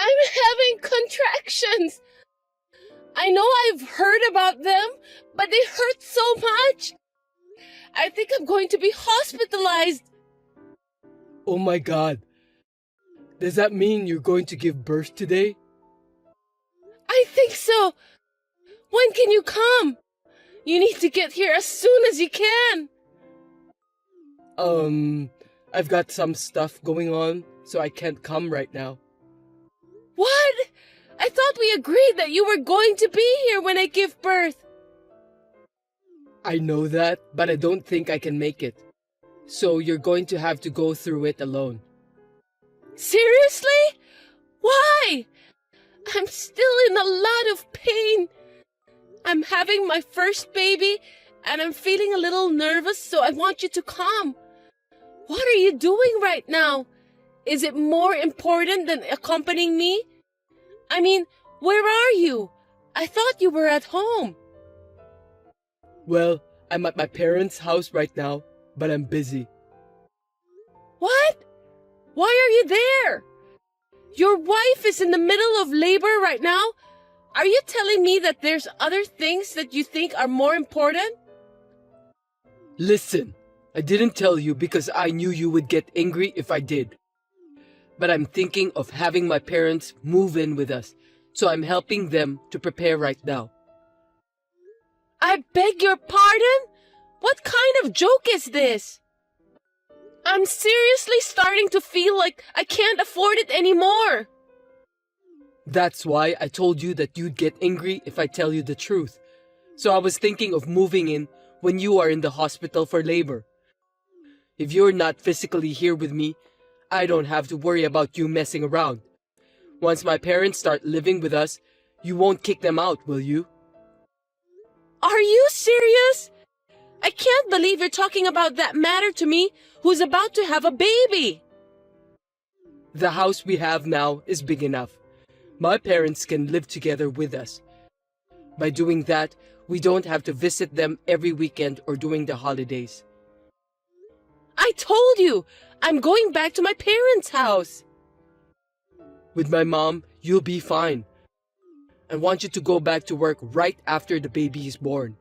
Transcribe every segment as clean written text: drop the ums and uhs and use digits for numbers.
I'm having contractions. I know I've heard about them, but they hurt so much. I think I'm going to be hospitalized. Oh my God. Does that mean you're going to give birth today? I think so. When can you come? You need to get here as soon as you can. I've got some stuff going on, so I can't come right now. What? I thought we agreed that you were going to be here when I give birth. I know that, but I don't think I can make it. So you're going to have to go through it alone. Seriously? Why? I'm still in a lot of pain. I'm having my first baby, and I'm feeling a little nervous, so I want you to come. What are you doing right now? Is it more important than accompanying me? I mean, where are you? I thought you were at home. Well, I'm at my parents' house right now, but I'm busy. What? Why are you there? Your wife is in the middle of labor right now? Are you telling me that there's other things that you think are more important? Listen, I didn't tell you because I knew you would get angry if I did. But I'm thinking of having my parents move in with us, so I'm helping them to prepare right now. I beg your pardon? What kind of joke is this? I'm seriously starting to feel like I can't afford it anymore. That's why I told you that you'd get angry if I tell you the truth. So I was thinking of moving in when you are in the hospital for labor. If you're not physically here with me, I don't have to worry about you messing around. Once my parents start living with us, you won't kick them out, will you? Are you serious? I can't believe you're talking about that matter to me who's about to have a baby. The house we have now is big enough. My parents can live together with us. By doing that, we don't have to visit them every weekend or during the holidays. I told you, I'm going back to my parents' house. With my mom, you'll be fine. I want you to go back to work right after the baby is born.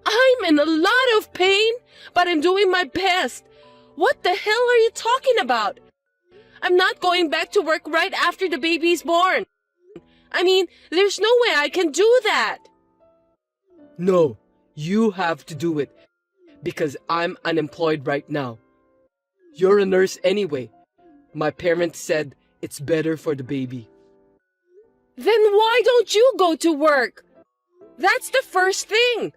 I'm in a lot of pain, but I'm doing my best. What the hell are you talking about? I'm not going back to work right after the baby's born. I mean, there's no way I can do that. No, you have to do it. Because I'm unemployed right now. You're a nurse anyway. My parents said it's better for the baby. Then why don't you go to work? That's the first thing.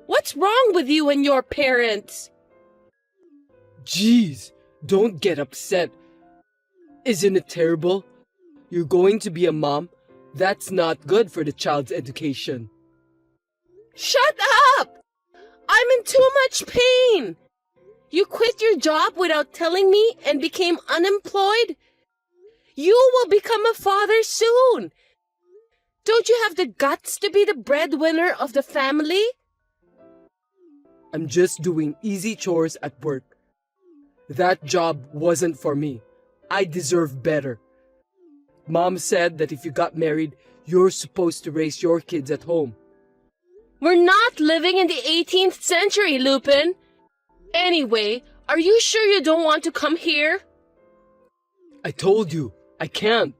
What's wrong with you and your parents? Jeez, don't get upset. Isn't it terrible? You're going to be a mom. That's not good for the child's education. Shut up! I'm in too much pain. You quit your job without telling me and became unemployed? You will become a father soon. Don't you have the guts to be the breadwinner of the family? I'm just doing easy chores at work. That job wasn't for me. I deserve better. Mom said that if you got married, you're supposed to raise your kids at home. We're not living in the 18th century, Lupin. Anyway, are you sure you don't want to come here? I told you, I can't.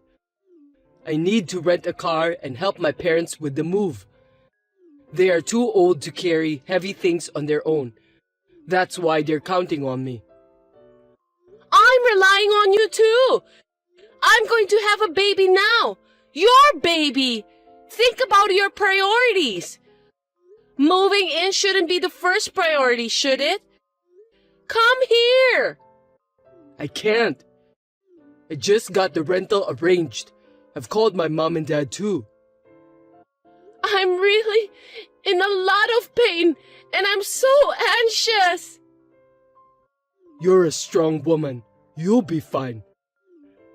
I need to rent a car and help my parents with the move. They are too old to carry heavy things on their own. That's why they're counting on me. I'm relying on you too. I'm going to have a baby now. Your baby. Think about your priorities. Moving in shouldn't be the first priority, should it? Come here. I can't. I just got the rental arranged. I've called my mom and dad too. I'm really in a lot of pain and I'm so anxious. You're a strong woman. You'll be fine.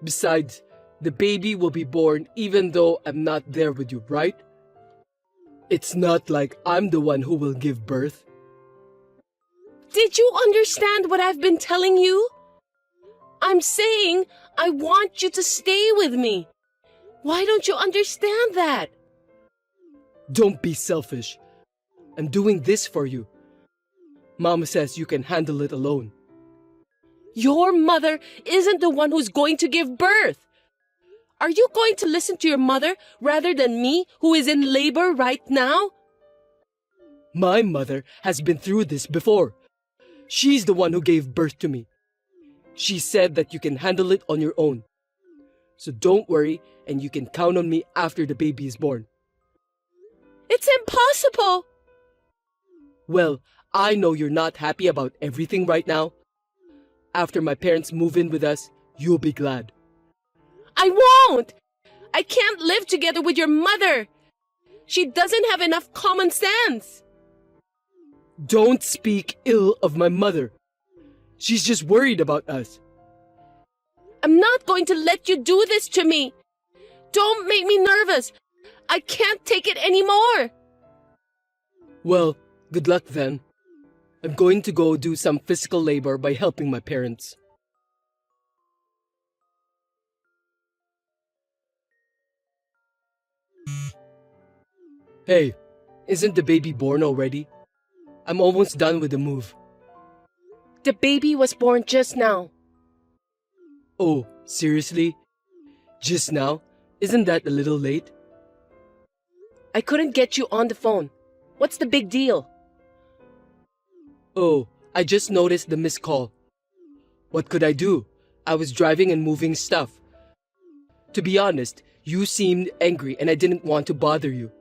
Besides, the baby will be born even though I'm not there with you, right? It's not like I'm the one who will give birth. Did you understand what I've been telling you? I'm saying I want you to stay with me. Why don't you understand that? Don't be selfish. I'm doing this for you. Mama says you can handle it alone. Your mother isn't the one who's going to give birth. Are you going to listen to your mother rather than me, who is in labor right now? My mother has been through this before. She's the one who gave birth to me. She said that you can handle it on your own. So don't worry, and you can count on me after the baby is born. It's impossible. Well, I know you're not happy about everything right now. After my parents move in with us, you'll be glad. I won't. I can't live together with your mother. She doesn't have enough common sense. Don't speak ill of my mother. She's just worried about us. I'm not going to let you do this to me. Don't make me nervous. I can't take it anymore. Well, good luck then. I'm going to go do some physical labor by helping my parents. Hey, isn't the baby born already? I'm almost done with the move. The baby was born just now. Oh, seriously? Just now? Isn't that a little late? I couldn't get you on the phone. What's the big deal? Oh, I just noticed the missed call. What could I do? I was driving and moving stuff. To be honest, you seemed angry and I didn't want to bother you.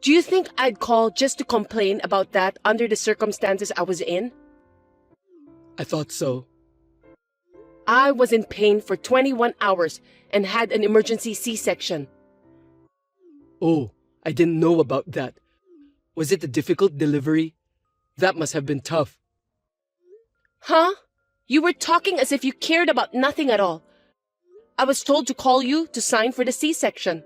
Do you think I'd call just to complain about that under the circumstances I was in? I thought so. I was in pain for 21 hours and had an emergency C-section. Oh, I didn't know about that. Was it a difficult delivery? That must have been tough. Huh? You were talking as if you cared about nothing at all. I was told to call you to sign for the C-section.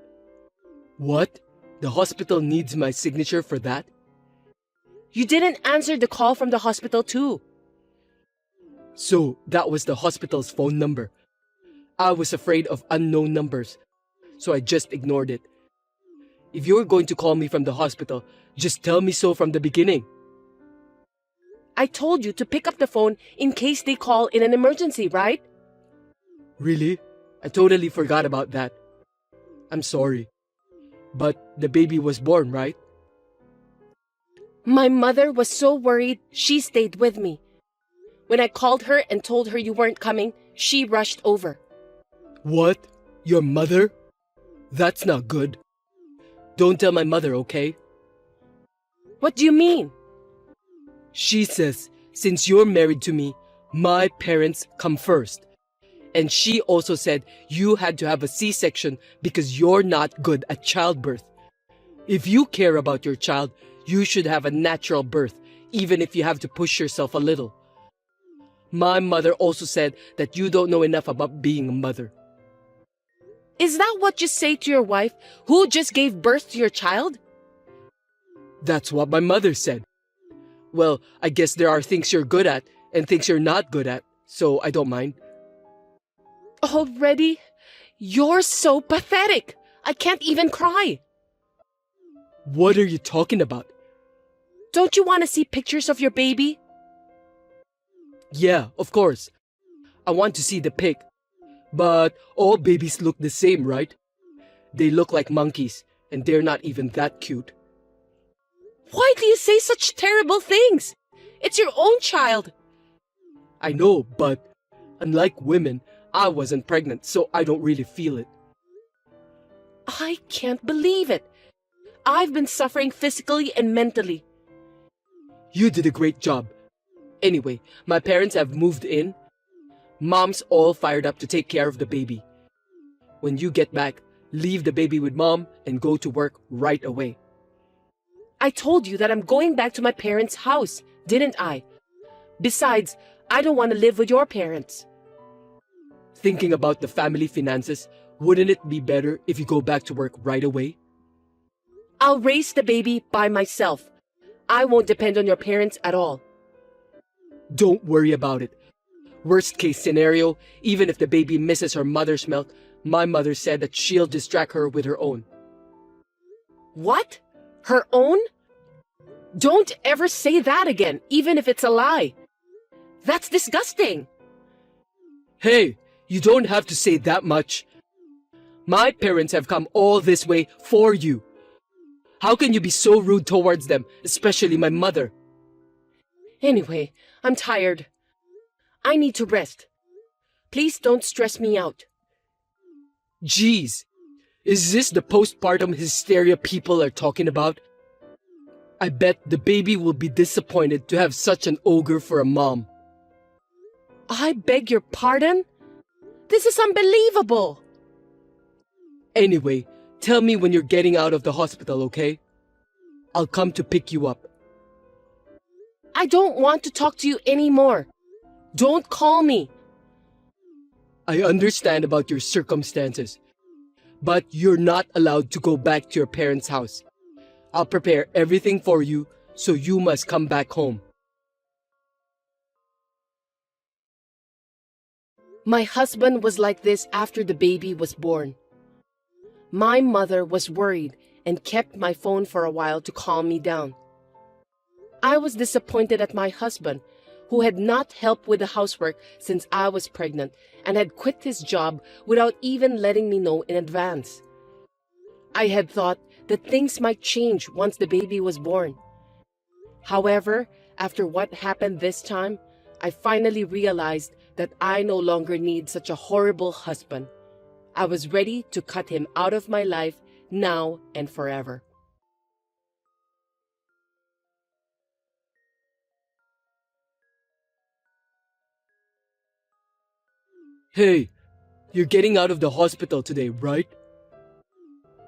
What? The hospital needs my signature for that? You didn't answer the call from the hospital too. So, that was the hospital's phone number. I was afraid of unknown numbers, so I just ignored it. If you're going to call me from the hospital, just tell me so from the beginning. I told you to pick up the phone in case they call in an emergency, right? Really? I totally forgot about that. I'm sorry. But the baby was born, right? My mother was so worried, she stayed with me. When I called her and told her you weren't coming, she rushed over. What? Your mother? That's not good. Don't tell my mother, okay? What do you mean? She says, since you're married to me, my parents come first. And she also said you had to have a C-section because you're not good at childbirth. If you care about your child, you should have a natural birth, even if you have to push yourself a little. My mother also said that you don't know enough about being a mother. Is that what you say to your wife who just gave birth to your child? That's what my mother said. Well, I guess there are things you're good at and things you're not good at, so I don't mind. Already? You're so pathetic. I can't even cry. What are you talking about? Don't you want to see pictures of your baby? Yeah, of course. I want to see the pic. But all babies look the same, right? They look like monkeys, and they're not even that cute. Why do you say such terrible things? It's your own child. I know, but unlike women, I wasn't pregnant, so I don't really feel it. I can't believe it. I've been suffering physically and mentally. You did a great job. Anyway, my parents have moved in. Mom's all fired up to take care of the baby. When you get back, leave the baby with Mom and go to work right away. I told you that I'm going back to my parents' house, didn't I? Besides, I don't want to live with your parents. Thinking about the family finances, wouldn't it be better if you go back to work right away? I'll raise the baby by myself. I won't depend on your parents at all. Don't worry about it. Worst case scenario, even if the baby misses her mother's milk, my mother said that she'll distract her with her own. What? Her own? Don't ever say that again, even if it's a lie. That's disgusting. Hey, you don't have to say that much. My parents have come all this way for you. How can you be so rude towards them, especially my mother? Anyway, I'm tired. I need to rest. Please don't stress me out. Jeez, is this the postpartum hysteria people are talking about? I bet the baby will be disappointed to have such an ogre for a mom. I beg your pardon? This is unbelievable. Anyway, tell me when you're getting out of the hospital, okay? I'll come to pick you up. I don't want to talk to you anymore. Don't call me. I understand about your circumstances, but you're not allowed to go back to your parents' house. I'll prepare everything for you, so you must come back home. My husband was like this after the baby was born. My mother was worried and kept my phone for a while to calm me down. I was disappointed at my husband, who had not helped with the housework since I was pregnant and had quit his job without even letting me know in advance. I had thought that things might change once the baby was born. However, after what happened this time, I finally realized that I no longer need such a horrible husband. I was ready to cut him out of my life now and forever. Hey, you're getting out of the hospital today, right?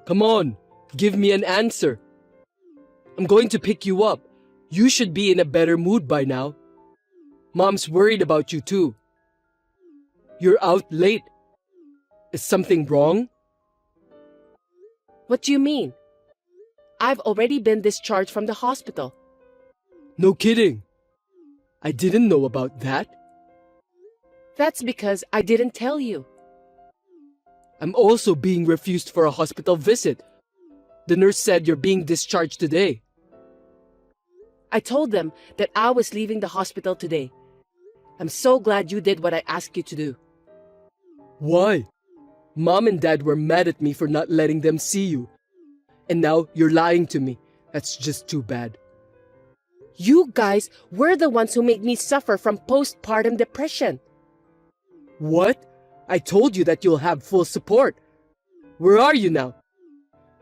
Come on, give me an answer. I'm going to pick you up. You should be in a better mood by now. Mom's worried about you too. You're out late. Is something wrong? What do you mean? I've already been discharged from the hospital. No kidding. I didn't know about that. That's because I didn't tell you. I'm also being refused for a hospital visit. The nurse said you're being discharged today. I told them that I was leaving the hospital today. I'm so glad you did what I asked you to do. Why? Mom and Dad were mad at me for not letting them see you. And now you're lying to me. That's just too bad. You guys were the ones who made me suffer from postpartum depression. What? I told you that you'll have full support. Where are you now?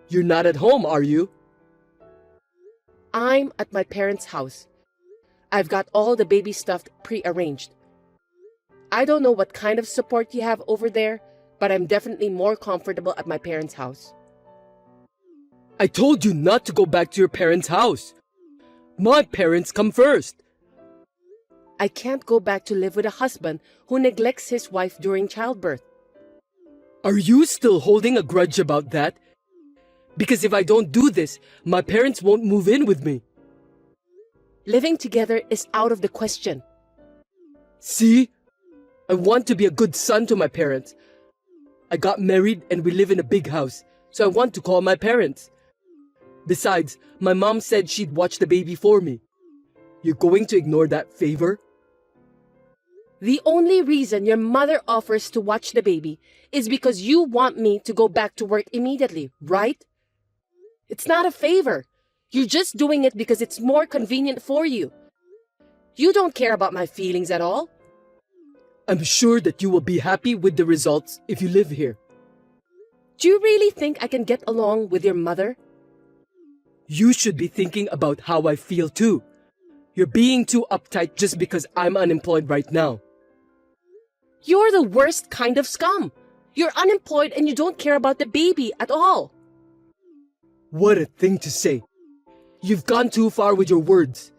You're not at home, are you? I'm at my parents' house. I've got all the baby stuff pre-arranged. I don't know what kind of support you have over there, but I'm definitely more comfortable at my parents' house. I told you not to go back to your parents' house. My parents come first. I can't go back to live with a husband who neglects his wife during childbirth. Are you still holding a grudge about that? Because if I don't do this, my parents won't move in with me. Living together is out of the question. See? I want to be a good son to my parents. I got married and we live in a big house, so I want to call my parents. Besides, my mom said she'd watch the baby for me. You're going to ignore that favor? The only reason your mother offers to watch the baby is because you want me to go back to work immediately, right? It's not a favor. You're just doing it because it's more convenient for you. You don't care about my feelings at all. I'm sure that you will be happy with the results if you live here. Do you really think I can get along with your mother? You should be thinking about how I feel too. You're being too uptight just because I'm unemployed right now. You're the worst kind of scum. You're unemployed and you don't care about the baby at all. What a thing to say. You've gone too far with your words.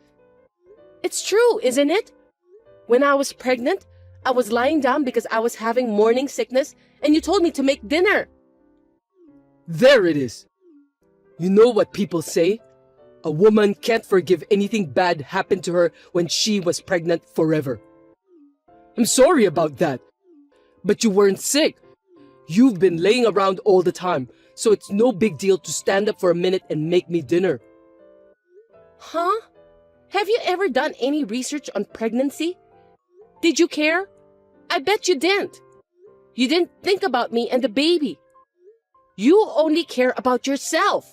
It's true, isn't it? When I was pregnant, I was lying down because I was having morning sickness and you told me to make dinner. There it is. You know what people say? A woman can't forgive anything bad happened to her when she was pregnant forever. I'm sorry about that. But you weren't sick. You've been laying around all the time, so it's no big deal to stand up for a minute and make me dinner. Huh? Have you ever done any research on pregnancy? Did you care? I bet you didn't. You didn't think about me and the baby. You only care about yourself.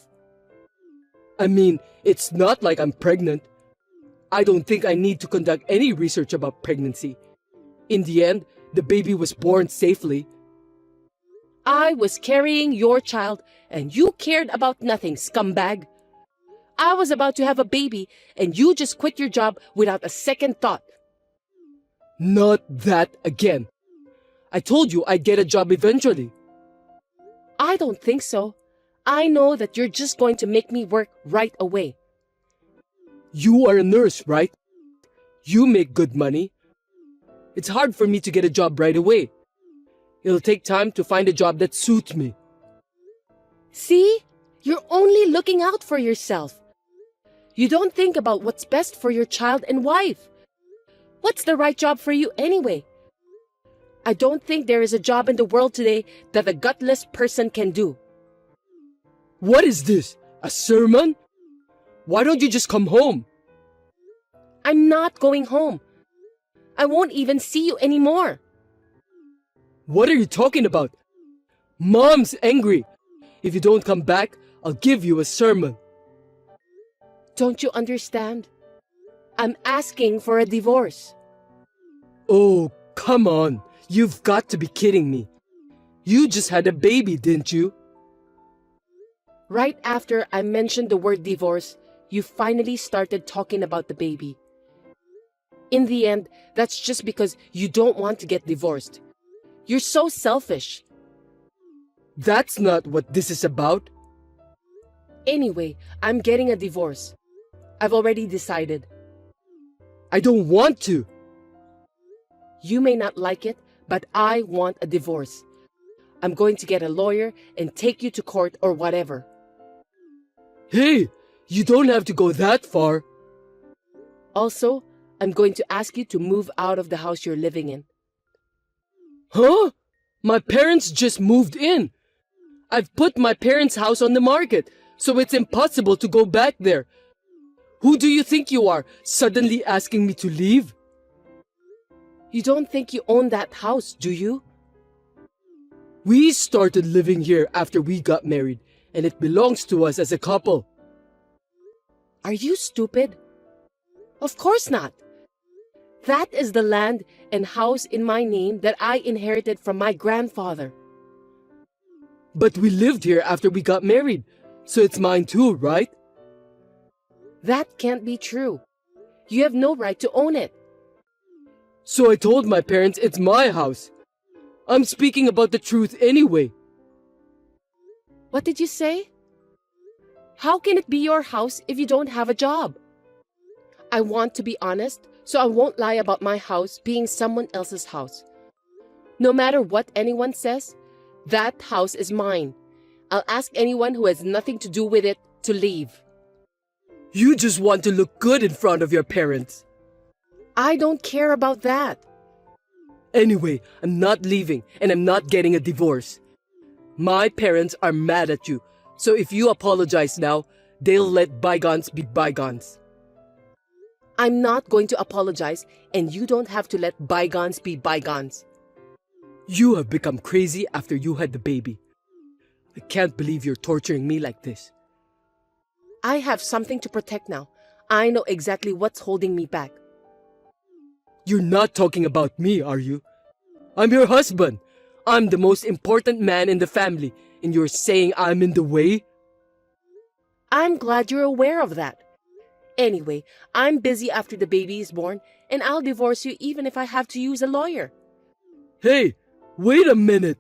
I mean, it's not like I'm pregnant. I don't think I need to conduct any research about pregnancy. In the end, the baby was born safely. I was carrying your child and you cared about nothing, scumbag. I was about to have a baby and you just quit your job without a second thought. Not that again. I told you I'd get a job eventually. I don't think so. I know that you're just going to make me work right away. You are a nurse, right? You make good money. It's hard for me to get a job right away. It'll take time to find a job that suits me. See? You're only looking out for yourself. You don't think about what's best for your child and wife. What's the right job for you anyway? I don't think there is a job in the world today that a gutless person can do. What is this? A sermon? Why don't you just come home? I'm not going home. I won't even see you anymore. What are you talking about? Mom's angry. If you don't come back, I'll give you a sermon. Don't you understand? I'm asking for a divorce. Oh, come on. You've got to be kidding me. You just had a baby, didn't you? Right after I mentioned the word divorce, you finally started talking about the baby. In the end, that's just because you don't want to get divorced. You're so selfish. That's not what this is about. Anyway, I'm getting a divorce. I've already decided. I don't want to. You may not like it, but I want a divorce. I'm going to get a lawyer and take you to court or whatever. Hey, you don't have to go that far. Also, I'm going to ask you to move out of the house you're living in. Huh? My parents just moved in. I've put my parents' house on the market, so it's impossible to go back there. Who do you think you are, suddenly asking me to leave? You don't think you own that house, do you? We started living here after we got married, and it belongs to us as a couple. Are you stupid? Of course not. That is the land and house in my name that I inherited from my grandfather. But we lived here after we got married, so it's mine too, right? That can't be true. You have no right to own it. So I told my parents it's my house. I'm speaking about the truth anyway. What did you say? How can it be your house if you don't have a job? I want to be honest, so I won't lie about my house being someone else's house. No matter what anyone says, that house is mine. I'll ask anyone who has nothing to do with it to leave. You just want to look good in front of your parents. I don't care about that. Anyway, I'm not leaving and I'm not getting a divorce. My parents are mad at you, so if you apologize now, they'll let bygones be bygones. I'm not going to apologize, and you don't have to let bygones be bygones. You have become crazy after you had the baby. I can't believe you're torturing me like this. I have something to protect now. I know exactly what's holding me back. You're not talking about me, are you? I'm your husband. I'm the most important man in the family, and you're saying I'm in the way? I'm glad you're aware of that. Anyway, I'm busy after the baby is born, and I'll divorce you even if I have to use a lawyer. Hey, wait a minute.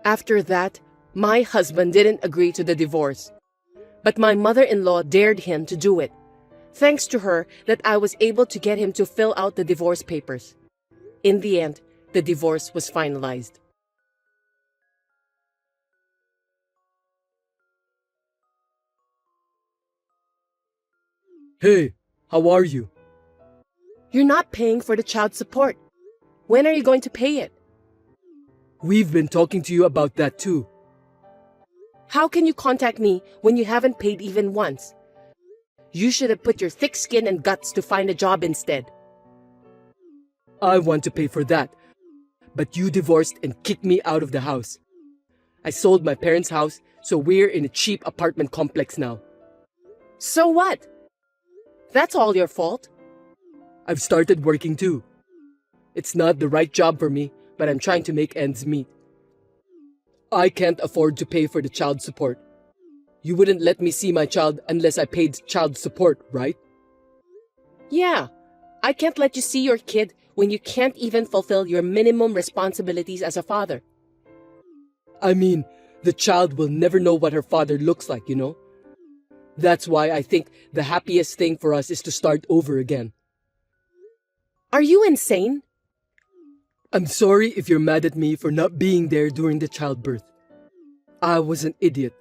After that, my husband didn't agree to the divorce. But my mother-in-law dared him to do it. Thanks to her that I was able to get him to fill out the divorce papers. In the end, the divorce was finalized. Hey, How are you? You're not paying for the child support. When are you going to pay it? We've been talking to you about that too. How can you contact me when you haven't paid even once? You should have put your thick skin and guts to find a job instead. I want to pay for that. But you divorced and kicked me out of the house. I sold my parents' house, so we're in a cheap apartment complex now. So what? That's all your fault. I've started working too. It's not the right job for me, but I'm trying to make ends meet. I can't afford to pay for the child support. You wouldn't let me see my child unless I paid child support, right? Yeah, I can't let you see your kid when you can't even fulfill your minimum responsibilities as a father. I mean, the child will never know what her father looks like, you know? That's why I think the happiest thing for us is to start over again. Are you insane? I'm sorry if you're mad at me for not being there during the childbirth. I was an idiot.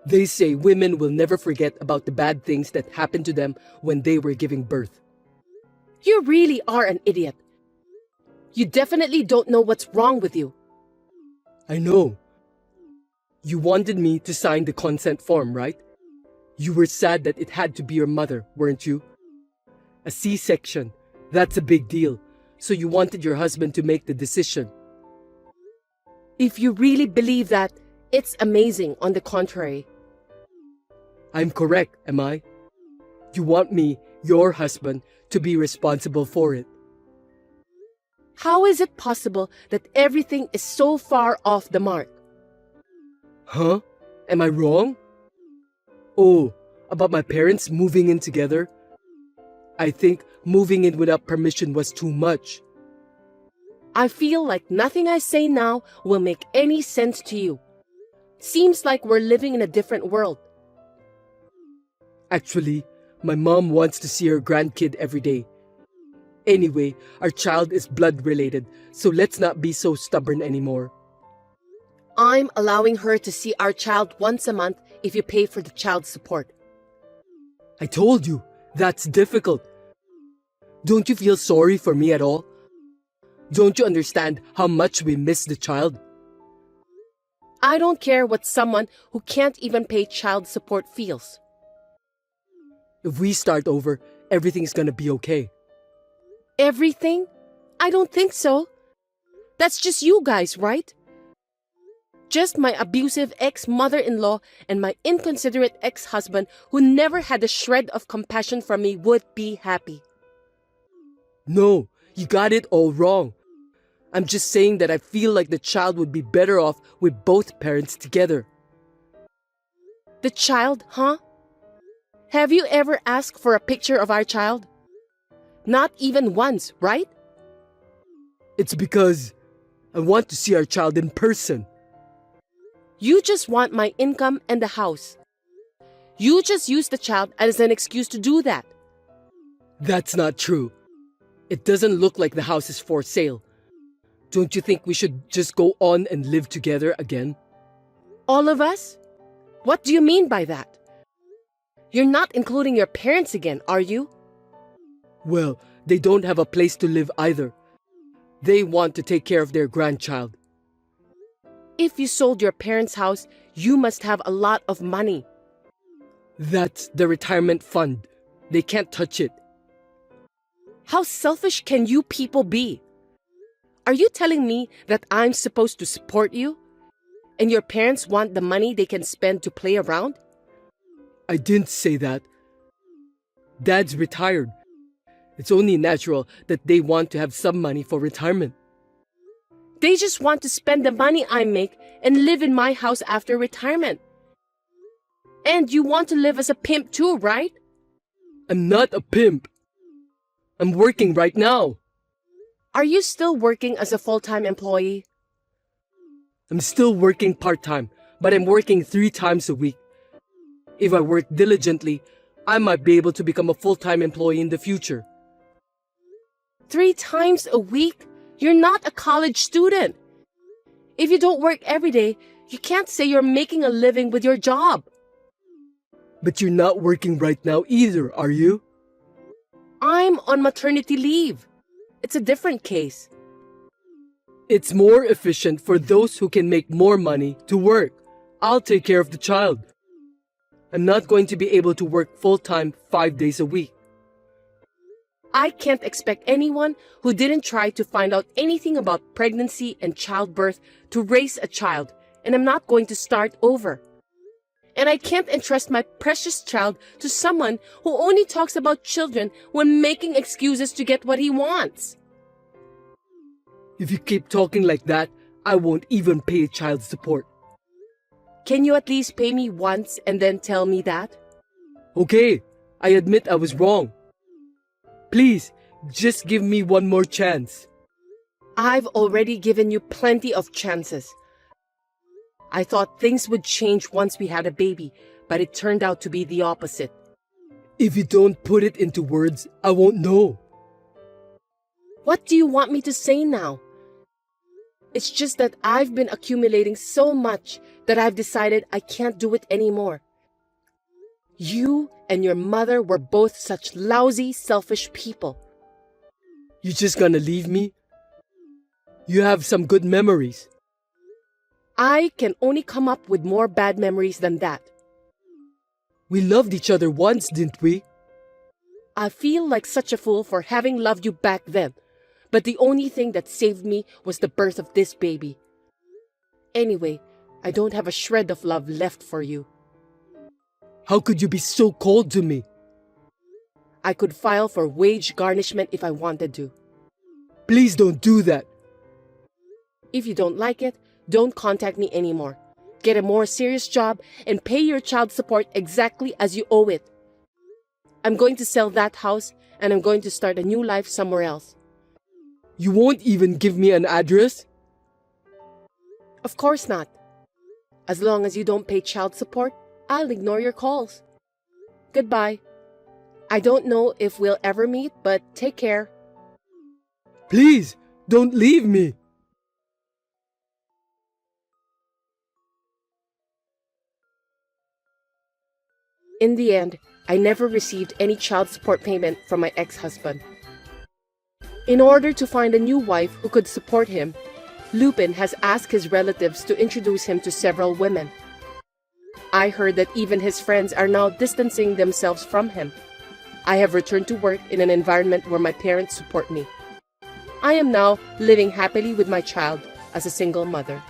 They say women will never forget about the bad things that happened to them when they were giving birth. You really are an idiot. You definitely don't know what's wrong with you. I know. You wanted me to sign the consent form, right? You were sad that it had to be your mother, weren't you? A C-section, that's a big deal. So you wanted your husband to make the decision. If you really believe that, it's amazing. On the contrary. I'm correct, am I? You want me, your husband, to be responsible for it. How is it possible that everything is so far off the mark? Huh? Am I wrong? Oh, about my parents moving in together? I think moving in without permission was too much. I feel like nothing I say now will make any sense to you. Seems like we're living in a different world. Actually, my mom wants to see her grandkid every day. Anyway, our child is blood related, so let's not be so stubborn anymore. I'm allowing her to see our child once a month if you pay for the child support. I told you, that's difficult. Don't you feel sorry for me at all? Don't you understand how much we miss the child? I don't care what someone who can't even pay child support feels. If we start over, everything's gonna be okay. Everything? I don't think so. That's just you guys, right? Just my abusive ex-mother-in-law and my inconsiderate ex-husband who never had a shred of compassion for me would be happy. No, you got it all wrong. I'm just saying that I feel like the child would be better off with both parents together. The child, huh? Have you ever asked for a picture of our child? Not even once, right? It's because I want to see our child in person. You just want my income and the house. You just use the child as an excuse to do that. That's not true. It doesn't look like the house is for sale. Don't you think we should just go on and live together again? All of us? What do you mean by that? You're not including your parents again, are you? Well, they don't have a place to live either. They want to take care of their grandchild. If you sold your parents' house, you must have a lot of money. That's the retirement fund. They can't touch it. How selfish can you people be? Are you telling me that I'm supposed to support you? And your parents want the money they can spend to play around? I didn't say that. Dad's retired. It's only natural that they want to have some money for retirement. They just want to spend the money I make and live in my house after retirement. And you want to live as a pimp too, right? I'm not a pimp. I'm working right now. Are you still working as a full-time employee? I'm still working part-time, but I'm working 3 times a week. If I work diligently, I might be able to become a full-time employee in the future. 3 times a week? You're not a college student. If you don't work every day, you can't say you're making a living with your job. But you're not working right now either, are you? I'm on maternity leave. It's a different case. It's more efficient for those who can make more money to work. I'll take care of the child. I'm not going to be able to work full-time 5 days a week. I can't expect anyone who didn't try to find out anything about pregnancy and childbirth to raise a child, and I'm not going to start over. And I can't entrust my precious child to someone who only talks about children when making excuses to get what he wants. If you keep talking like that, I won't even pay child support. Can you at least pay me once and then tell me that? Okay, I admit I was wrong. Please, just give me one more chance. I've already given you plenty of chances. I thought things would change once we had a baby, but it turned out to be the opposite. If you don't put it into words, I won't know. What do you want me to say now? It's just that I've been accumulating so much that I've decided I can't do it anymore. You and your mother were both such lousy, selfish people. You just gonna leave me? You have some good memories. I can only come up with more bad memories than that. We loved each other once, didn't we? I feel like such a fool for having loved you back then, but the only thing that saved me was the birth of this baby. Anyway, I don't have a shred of love left for you. How could you be so cold to me? I could file for wage garnishment if I wanted to. Please don't do that. If you don't like it, don't contact me anymore. Get a more serious job and pay your child support exactly as you owe it. I'm going to sell that house and I'm going to start a new life somewhere else. You won't even give me an address? Of course not. As long as you don't pay child support, I'll ignore your calls. Goodbye. I don't know if we'll ever meet, but take care. Please, don't leave me. In the end, I never received any child support payment from my ex-husband. In order to find a new wife who could support him, Lupin has asked his relatives to introduce him to several women. I heard that even his friends are now distancing themselves from him. I have returned to work in an environment where my parents support me. I am now living happily with my child as a single mother.